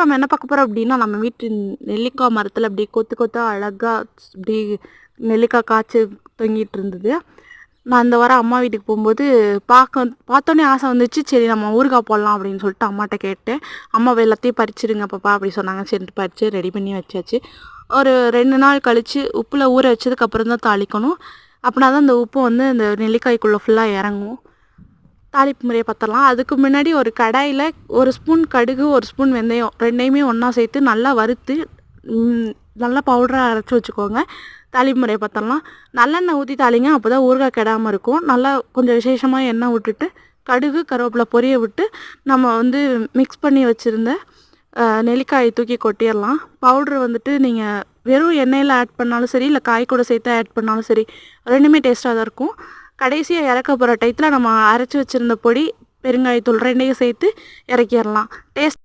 நம்ம என்ன பார்க்க போகிறோம் அப்படின்னா, நம்ம வீட்டு நெல்லிக்காய் மரத்தில் அப்படி கொத்து கொத்தா அழகாக இப்படி நெல்லிக்காய் காய்ச்சி தொங்கிட்டு இருந்தது. நான் இந்த வாரம் அம்மா வீட்டுக்கு போகும்போது பார்த்தோன்னே ஆசை வந்துச்சு. சரி நம்ம ஊறுகாய் போடலாம் அப்படின்னு சொல்லிட்டு அம்மாட்ட கேட்டேன். அம்மா எல்லாத்தையும் பறிச்சிடுங்க பாப்பா அப்படி சொன்னாங்க. சரிட்டு பறித்து ரெடி பண்ணி வச்சாச்சு. ஒரு 2 நாள் கழித்து உப்பில் ஊற வச்சதுக்கப்புறம் தான் தாளிக்கணும். அப்படின்னா தான் இந்த உப்பு வந்து இந்த நெல்லிக்காய்க்குள்ளே ஃபுல்லாக இறங்கும். தாளிப்பு முறையை பார்த்துடலாம். அதுக்கு முன்னாடி ஒரு கடாயில் 1 ஸ்பூன் கடுகு 1 ஸ்பூன் வெந்தயம் ரெண்டையுமே ஒன்றா சேர்த்து நல்லா வறுத்து நல்லா பவுடராக அரைச்சி வச்சுக்கோங்க. தாளிப்பு முறையை பார்த்துடலாம். நல்லெண்ணெய் ஊற்றி தாளிங்க, அப்போ தான் ஊறுகாய் கெடாமல் இருக்கும். நல்லா கொஞ்சம் விசேஷமாக எண்ணெய் விட்டுட்டு கடுகு கருவேப்பிலை பொரிய விட்டு நம்ம வந்து மிக்ஸ் பண்ணி வச்சுருந்த நெல்லிக்காயை தூக்கி கொட்டிடலாம். பவுட்ரு வந்துட்டு நீங்கள் வெறும் எண்ணெயில் ஆட் பண்ணாலும் சரி, இல்லை காய் கூட சேர்த்து ஆட் பண்ணாலும் சரி, ரெண்டுமே டேஸ்ட்டாக தான் இருக்கும். கடைசியாக இறக்க போகிற டயத்தில் நம்ம அரைச்சி வச்சுருந்த பொடி, பெருங்காயத்தூள் ரெண்டையும் சேர்த்து இறக்கிடலாம். டேஸ்ட்